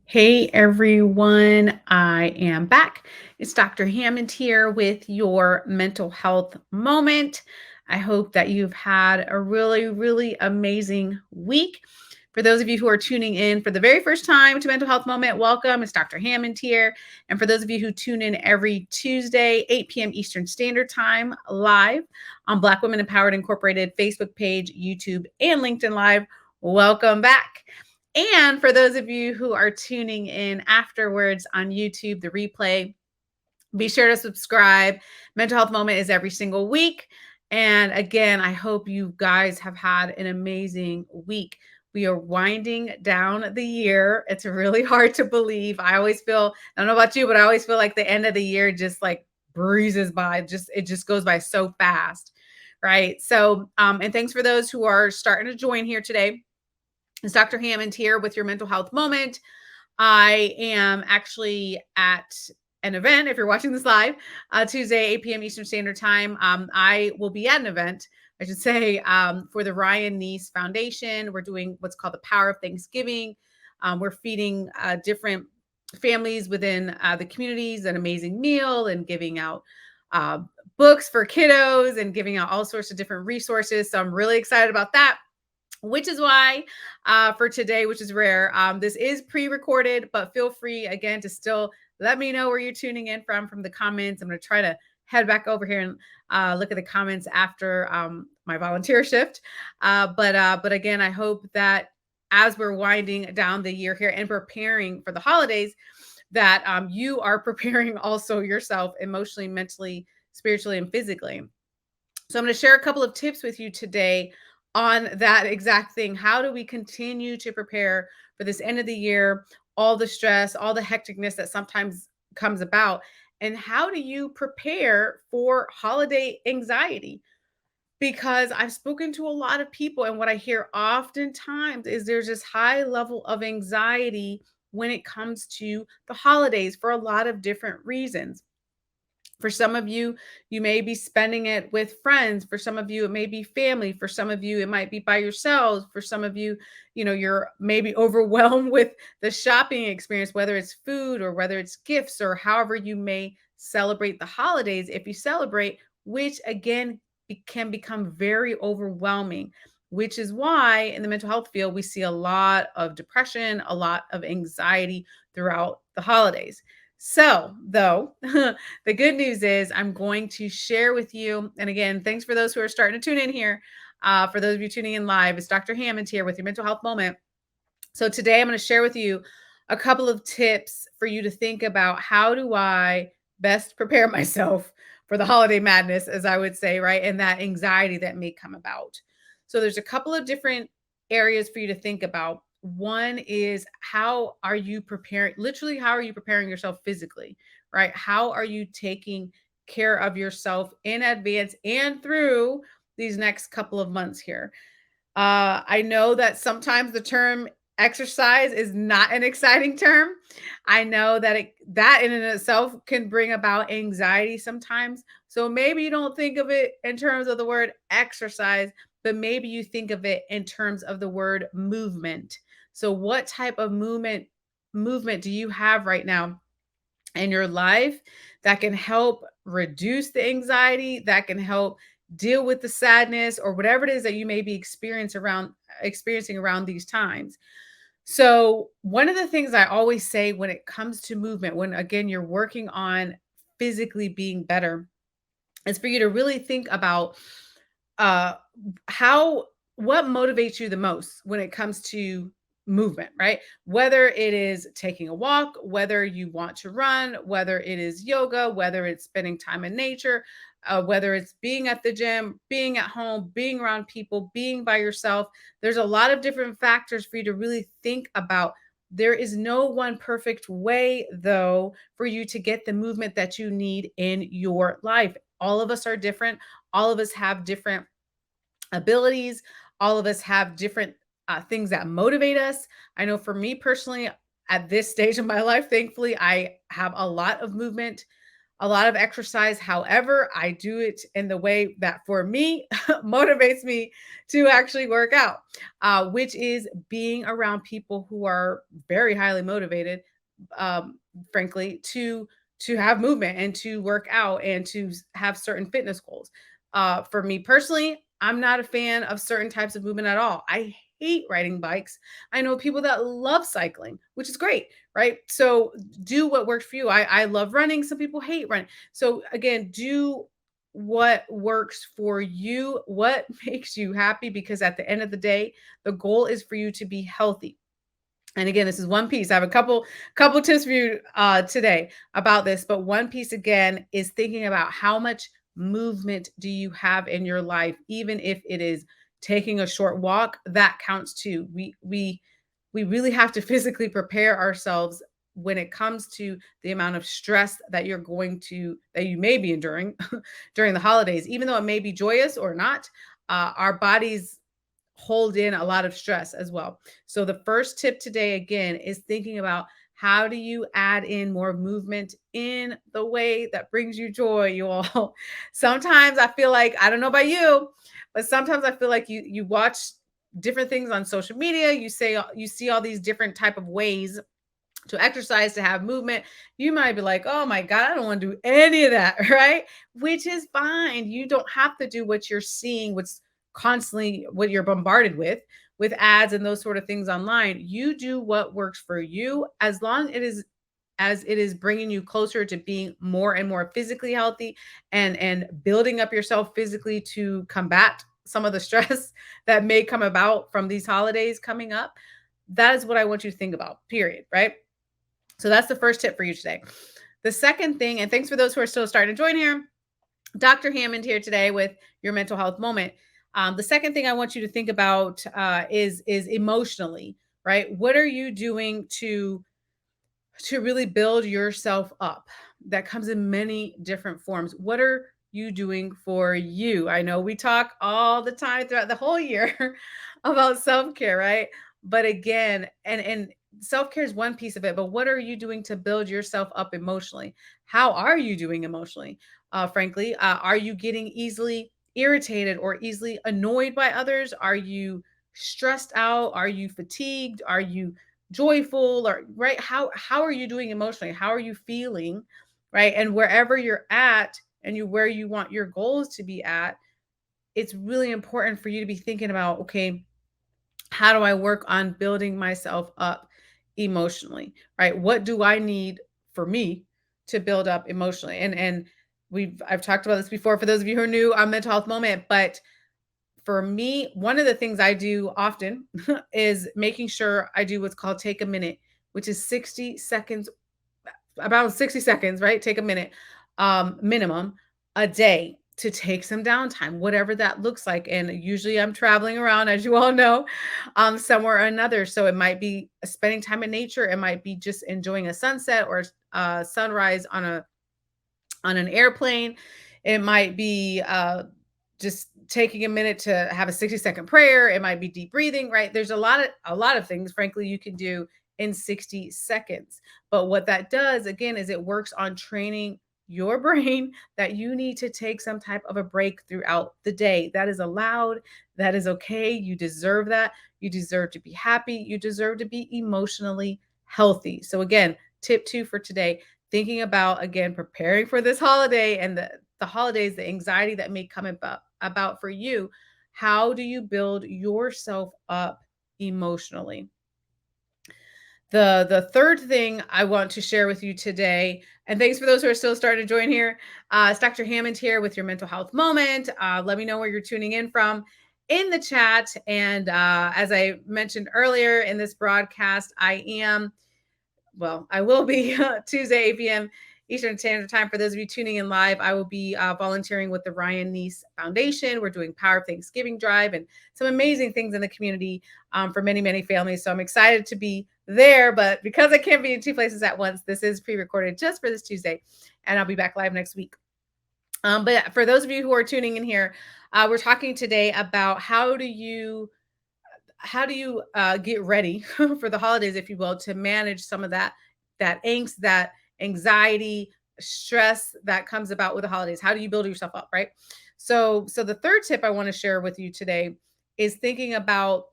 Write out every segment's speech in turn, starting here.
Hey everyone, I am back. It's Dr. Hammond here with your mental health moment. I hope that you've had a really, really amazing week. For those of you who are tuning in for the very first time to Mental Health Moment, welcome. It's Dr. Hammond here. And for those of you who tune in every Tuesday, 8 p.m. Eastern Standard Time, live on Black Women Empowered Incorporated Facebook page, YouTube, and LinkedIn Live, welcome back. And for those of you who are tuning in afterwards on YouTube, the replay, be sure to subscribe. Mental Health Moment is every single week. And again, I hope you guys have had an amazing week. We are winding down the year. It's really hard to believe. I always feel, I don't know about you, but I always feel like the end of the year just like breezes by. It just goes by so fast. Right. So, and thanks for those who are starting to join here today. It's Dr. Hammond here with your mental health moment. I am actually at an event. If you're watching this live, Tuesday, 8 p.m. Eastern Standard Time, I will be at an event, I should say, for the Ryan Neese Foundation. We're doing what's called the Power of Thanksgiving. We're feeding different families within the communities an amazing meal and giving out books for kiddos and giving out all sorts of different resources. So I'm really excited about that, which is why for today, which is rare, this is pre-recorded, but feel free again to still let me know where you're tuning in from the comments. I'm going to try to head back over here and look at the comments after my volunteer shift. But again, I hope that as we're winding down the year here and preparing for the holidays, that you are preparing also yourself emotionally, mentally, spiritually, and physically. So I'm going to share a couple of tips with you today on that exact thing. How do we continue to prepare for this end of the year, all the stress, all the hecticness that sometimes comes about? And how do you prepare for holiday anxiety? Because I've spoken to a lot of people, and what I hear oftentimes is there's this high level of anxiety when it comes to the holidays for a lot of different reasons. For some of you, you may be spending it with friends. For some of you, it may be family. For some of you, it might be by yourselves. For some of you, you're maybe overwhelmed with the shopping experience, whether it's food or whether it's gifts or however you may celebrate the holidays. If you celebrate, which again can become very overwhelming, which is why in the mental health field, we see a lot of depression, a lot of anxiety throughout the holidays. So, though, the good news is I'm going to share with you, and again, thanks for those who are starting to tune in here. For those of you tuning in live, it's Dr. Hammond here with your mental health moment. So today I'm going to share with you a couple of tips for you to think about how do I best prepare myself for the holiday madness, as I would say, right? And that anxiety that may come about. So there's a couple of different areas for you to think about. One is how are you preparing, literally, how are you preparing yourself physically, right? How are you taking care of yourself in advance and through these next couple of months here? I know that sometimes the term exercise is not an exciting term. I know that that in and itself can bring about anxiety sometimes. So maybe you don't think of it in terms of the word exercise, but maybe you think of it in terms of the word movement. So what type of movement do you have right now in your life that can help reduce the anxiety, that can help deal with the sadness or whatever it is that you may be experiencing around these times? So, one of the things I always say when it comes to movement, when again you're working on physically being better, is for you to really think about uh how what motivates you the most when it comes to movement, right? Whether it is taking a walk, whether you want to run, whether it is yoga, whether it's spending time in nature, whether it's being at the gym, being at home, being around people, being by yourself. There's a lot of different factors for you to really think about. There is no one perfect way, though, for you to get the movement that you need in your life. All of us are different. All of us have different abilities. All of us have different things that motivate us. I know for me personally, at this stage of my life, thankfully, I have a lot of movement, a lot of exercise. However, I do it in the way that for me motivates me to actually work out, which is being around people who are very highly motivated, frankly, to have movement and to work out and to have certain fitness goals. For me personally, I'm not a fan of certain types of movement at all. I hate riding bikes. I know people that love cycling, which is great, right? So do what works for you. I love running. Some people hate running. So again, do what works for you, what makes you happy, because at the end of the day, the goal is for you to be healthy. And again, this is one piece. I have a couple tips for you today about this, but one piece again is thinking about how much movement do you have in your life, even if it is taking a short walk. That counts too. We really have to physically prepare ourselves when it comes to the amount of stress that that you may be enduring during the holidays, even though it may be joyous or not. Our bodies hold in a lot of stress as well. So the first tip today again is thinking about how do you add in more movement in the way that brings you joy, you all. Sometimes I feel like, I don't know about you, but sometimes I feel like you watch different things on social media, you see all these different type of ways to exercise, to have movement. You might be like, oh my God, I don't want to do any of that, right? Which is fine. You don't have to do what you're seeing, what's constantly what you're bombarded with ads and those sort of things online. You do what works for you, as it is bringing you closer to being more and more physically healthy and building up yourself physically to combat some of the stress that may come about from these holidays coming up. That is what I want you to think about, period, right? So that's the first tip for you today. The second thing, and thanks for those who are still starting to join here, Dr. Hammond here today with your mental health moment. The second thing I want you to think about is emotionally, right? What are you doing to really build yourself up? That comes in many different forms. What are you doing for you? I know we talk all the time throughout the whole year about self-care, right? But again, and self-care is one piece of it, but what are you doing to build yourself up emotionally? How are you doing emotionally? Frankly, are you getting easily irritated or easily annoyed by others? Are you stressed out? Are you fatigued? Are you joyful, or right? How are you doing emotionally? How are you feeling, right? And wherever you're at and where you want your goals to be at, it's really important for you to be thinking about, okay, how do I work on building myself up emotionally, right? What do I need for me to build up emotionally? And I've talked about this before for those of you who are new on mental health moment, but for me, one of the things I do often is making sure I do what's called take a minute, which is 60 seconds, about 60 seconds, right? Take a minute, minimum a day to take some downtime, whatever that looks like. And usually I'm traveling around, as you all know, somewhere or another. So it might be spending time in nature. It might be just enjoying a sunset or sunrise on an airplane. It might be just taking a minute to have a 60-second prayer. It might be deep breathing, right? There's a lot of things, frankly, you can do in 60 seconds. But what that does, again, is it works on training your brain that you need to take some type of a break throughout the day. That is allowed. That is okay. You deserve that. You deserve to be happy. You deserve to be emotionally healthy. So again, tip 2 for today, thinking about, again, preparing for this holiday and the holidays, the anxiety that may come about for you. How do you build yourself up emotionally? The third thing I want to share with you today, and thanks for those who are still starting to join here. It's Dr. Hammond here with your mental health moment. Let me know where you're tuning in from in the chat. And as I mentioned earlier in this broadcast, I will be Tuesday, 8 p.m. Eastern Standard Time. For those of you tuning in live, I will be volunteering with the Ryan Neese Foundation. We're doing Power of Thanksgiving Drive and some amazing things in the community for many, many families. So I'm excited to be there. But because I can't be in two places at once, this is pre-recorded just for this Tuesday. And I'll be back live next week. But for those of you who are tuning in here, we're talking today about how do you get ready for the holidays, if you will, to manage some of that angst, that anxiety, stress that comes about with the holidays. How do you build yourself up, right? So the third tip I want to share with you today is thinking about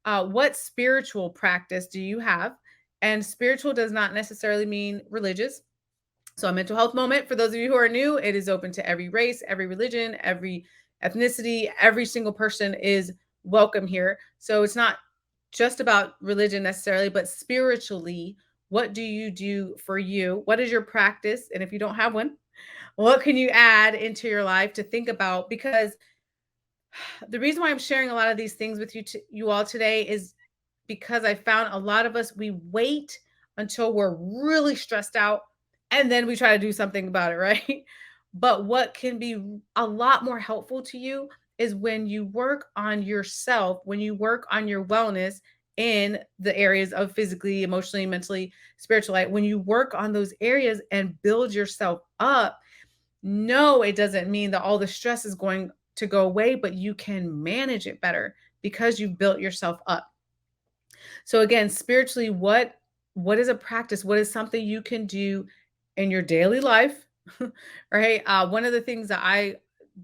what spiritual practice do you have? And spiritual does not necessarily mean religious. So, a mental health moment, for those of you who are new, it is open to every race, every religion, every ethnicity, every single person is welcome here. So, it's not just about religion necessarily, but spiritually, what do you do for you? What is your practice? And if you don't have one, what can you add into your life to think about? Because the reason why I'm sharing a lot of these things with you all today is because I found a lot of us, we wait until we're really stressed out and then we try to do something about it, right? But what can be a lot more helpful to you is when you work on yourself, when you work on your wellness in the areas of physically, emotionally, mentally, spiritually, when you work on those areas and build yourself up. No, it doesn't mean that all the stress is going to go away, but you can manage it better because you've built yourself up. So again, spiritually, what is a practice? What is something you can do in your daily life? Right? One of the things that I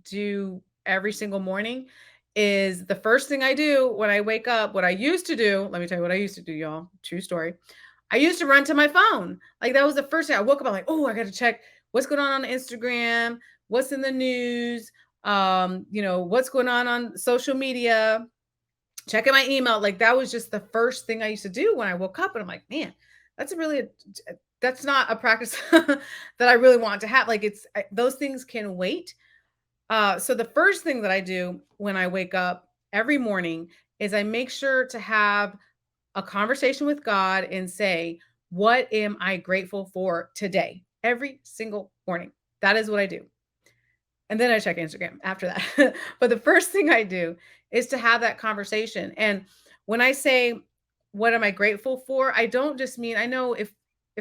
do every single morning is the first thing I do when I wake up. What I used to do, let me tell you what I used to do, y'all. True story. I used to run to my phone. Like that was the first thing I woke up. I'm like, oh, I got to check what's going on Instagram, what's in the news, what's going on social media, checking my email. Like that was just the first thing I used to do when I woke up. And I'm like, man, that's a really, that's not a practice that I really want to have. Like those things can wait. So the first thing that I do when I wake up every morning is I make sure to have a conversation with God and say, what am I grateful for today? Every single morning. That is what I do. And then I check Instagram after that. But the first thing I do is to have that conversation. And when I say, what am I grateful for? I don't just mean, I know if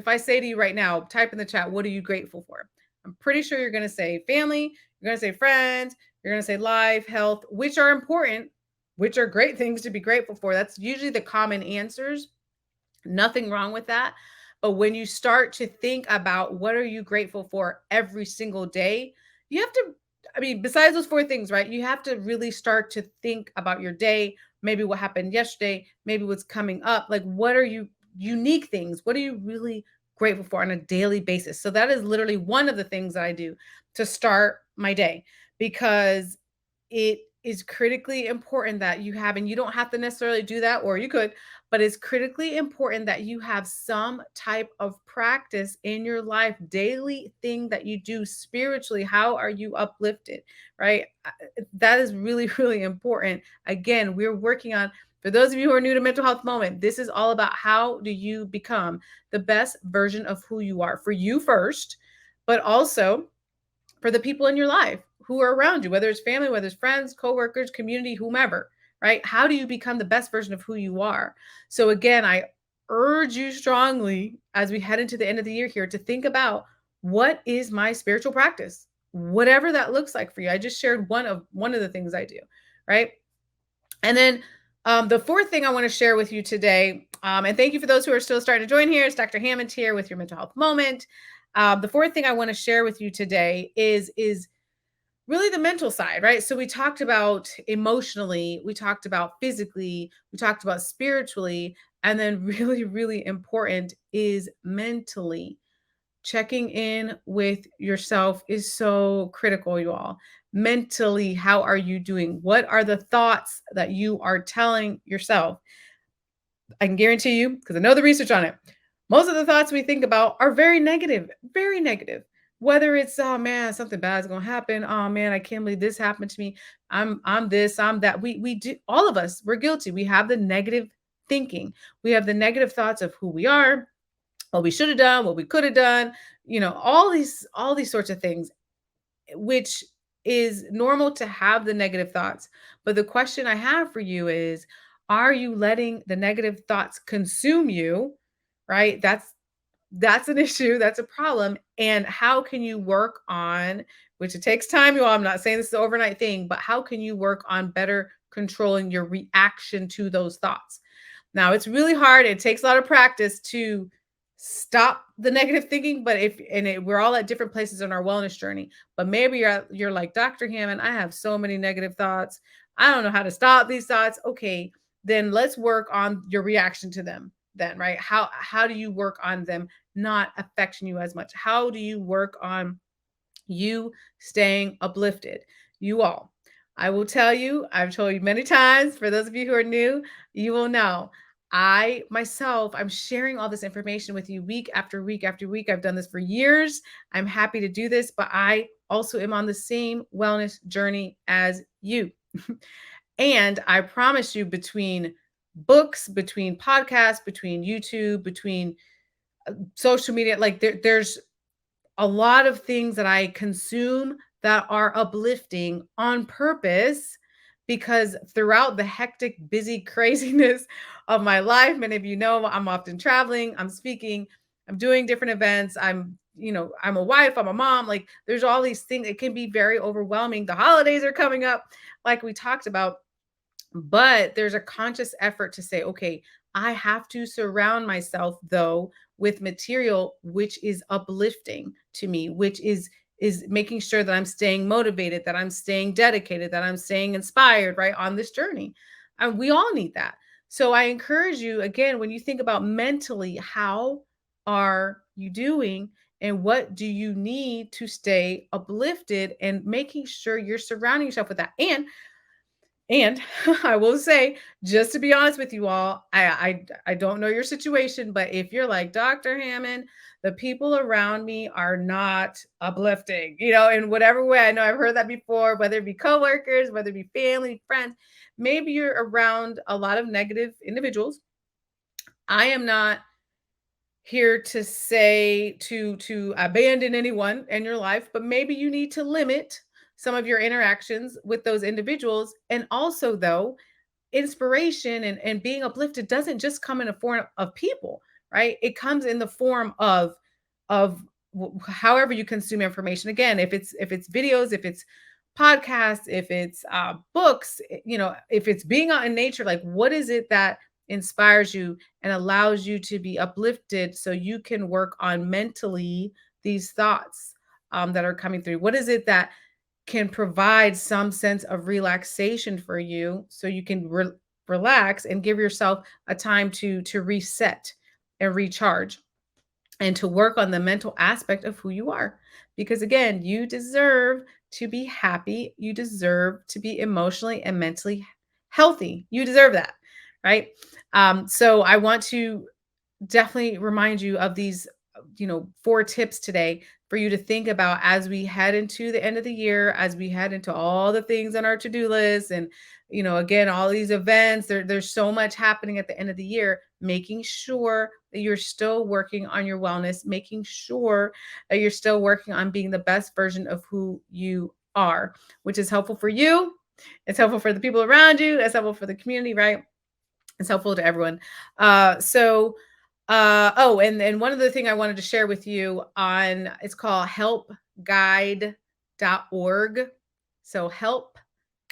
I say to you right now, type in the chat, what are you grateful for? I'm pretty sure you're going to say family, you're going to say friends, you're going to say life, health, which are important, which are great things to be grateful for. That's usually the common answers. Nothing wrong with that. But when you start to think about what are you grateful for every single day, you have to, I mean, besides those four things, right? You have to really start to think about your day, maybe what happened yesterday, maybe what's coming up. Like, what are you unique things? What are you really grateful for on a daily basis? So that is literally one of the things that I do to start my day because it is critically important that you have, and you don't have to necessarily do that, or you could, but it's critically important that you have some type of practice in your life, daily thing that you do spiritually. How are you uplifted, right? That is really, really important. Again, we're working on, for those of you who are new to Mental Health Moment, this is all about how do you become the best version of who you are for you first, but also for the people in your life who are around you, whether it's family, whether it's friends, coworkers, community, whomever, right? How do you become the best version of who you are? So again, I urge you strongly as we head into the end of the year here to think about what is my spiritual practice, whatever that looks like for you. I just shared one of the things I do, right? And then the fourth thing I want to share with you today, and thank you for those who are still starting to join here, it's Dr. Hammond here with your mental health moment. The fourth thing I want to share with you today is really the mental side, right? So we talked about emotionally, we talked about physically, we talked about spiritually, and then really, really important is mentally. Checking in with yourself is so critical, you all. Mentally, how are you doing? What are the thoughts that you are telling yourself? I can guarantee you, because I know the research on it, most of the thoughts we think about are very negative, very negative. Whether it's, oh man, something bad is gonna happen. Oh man, I can't believe this happened to me. I'm this, I'm that. We do, all of us, we're guilty. We have the negative thinking. We have the negative thoughts of who we are, what we should have done, what we could have done, all these sorts of things, which is normal to have the negative thoughts. But the question I have for you is, are you letting the negative thoughts consume you? Right? That's an issue, that's a problem. And how can you work on, which it takes time, you all, I'm not saying this is an overnight thing, but how can you work on better controlling your reaction to those thoughts? Now, it's really hard. It takes a lot of practice to stop the negative thinking. But we're all at different places on our wellness journey. But maybe you're like, Dr. Hammond, I have so many negative thoughts. I don't know how to stop these thoughts. Okay, then let's work on your reaction to them. Then, right? How do you work on them not affecting you as much? How do you work on you staying uplifted? You all, I will tell you, I've told you many times, for those of you who are new, you will know. I myself, I'm sharing all this information with you week after week after week. I've done this for years. I'm happy to do this, but I also am on the same wellness journey as you. And I promise you, between books, between podcasts, between YouTube, between social media, like there's a lot of things that I consume that are uplifting on purpose, because throughout the hectic, busy craziness of my life, many of you know I'm often traveling, I'm speaking, I'm doing different events. I'm a wife, I'm a mom. Like there's all these things. It can be very overwhelming. The holidays are coming up, like we talked about. But there's a conscious effort to say, okay, I have to surround myself though with material which is uplifting to me, which is making sure that I'm staying motivated, that I'm staying dedicated, that I'm staying inspired, right, on this journey. And we all need that. So I encourage you, again, when you think about mentally, how are you doing and what do you need to stay uplifted, and making sure you're surrounding yourself with that. And I will say, just to be honest with you all, I don't know your situation, but if you're like Dr. Hammond, the people around me are not uplifting, in whatever way. I know I've heard that before, whether it be coworkers, whether it be family, friends. Maybe you're around a lot of negative individuals. I am not here to say to abandon anyone in your life, but maybe you need to limit some of your interactions with those individuals. And also, though, inspiration and being uplifted doesn't just come in a form of people, right? It comes in the form of however you consume information. Again, if it's videos, if it's podcasts, if it's books, if it's being out in nature, like what is it that inspires you and allows you to be uplifted so you can work on mentally these thoughts that are coming through? What is it that can provide some sense of relaxation for you so you can relax and give yourself a time to reset and recharge, and to work on the mental aspect of who you are? Because again, you deserve to be happy, you deserve to be emotionally and mentally healthy. You deserve that, right? So I want to definitely remind you of these, 4 tips today for you to think about as we head into the end of the year, as we head into all the things on our to-do list. And, again, all these events, there's so much happening at the end of the year, making sure that you're still working on your wellness, making sure that you're still working on being the best version of who you are, which is helpful for you. It's helpful for the people around you. It's helpful for the community, right? It's helpful to everyone. Oh, and one other thing I wanted to share with you, it's called helpguide.org. So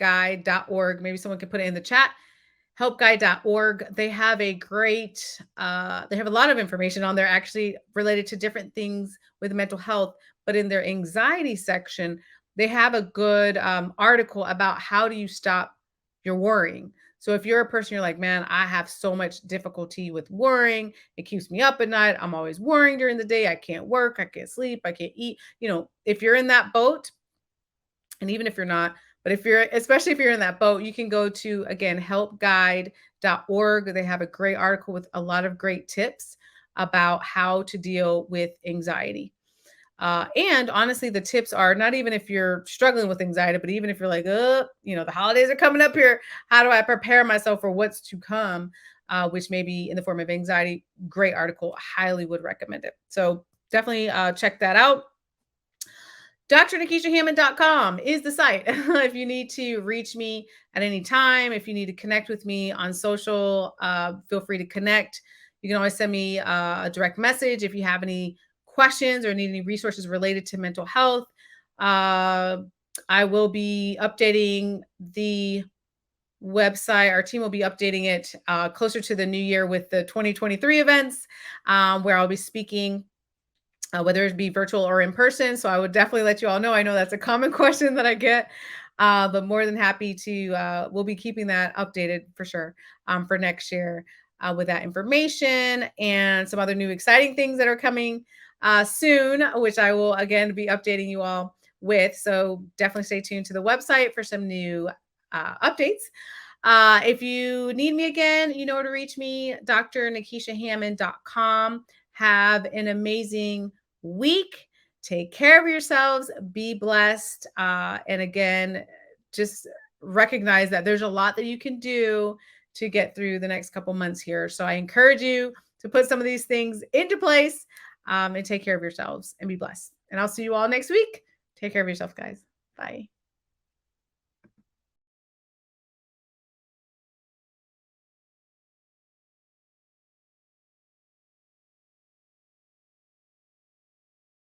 helpguide.org. Maybe someone can put it in the chat. Helpguide.org. They have they have a lot of information on there actually related to different things with mental health. But in their anxiety section, they have a good article about how do you stop your worrying. So if you're a person, you're like, man, I have so much difficulty with worrying. It keeps me up at night. I'm always worrying during the day. I can't work. I can't sleep. I can't eat. If you're in that boat, and even if you're not, but especially if you're in that boat, you can go to, again, helpguide.org. They have a great article with a lot of great tips about how to deal with anxiety. And honestly, the tips are not even if you're struggling with anxiety, but even if you're like, the holidays are coming up here. How do I prepare myself for what's to come? Which may be in the form of anxiety. Great article. Highly would recommend it. So definitely check that out. DrNekeshiaHammond.com is the site. If you need to reach me at any time, if you need to connect with me on social, feel free to connect. You can always send me a direct message if you have any questions or need any resources related to mental health. I will be updating the website. Our team will be updating it closer to the new year with the 2023 events, where I'll be speaking, whether it be virtual or in person. So I would definitely let you all know. I know that's a common question that I get, but more than happy to, we'll be keeping that updated for sure for next year with that information and some other new exciting things that are coming soon, which I will again be updating you all with. So definitely stay tuned to the website for some new updates. If you need me again, you know where to reach me, drnekeshiahammond.com. Have an amazing week. Take care of yourselves. Be blessed. And again, just recognize that there's a lot that you can do to get through the next couple months here. So I encourage you to put some of these things into place and take care of yourselves and be blessed. And I'll see you all next week. Take care of yourself, guys. Bye.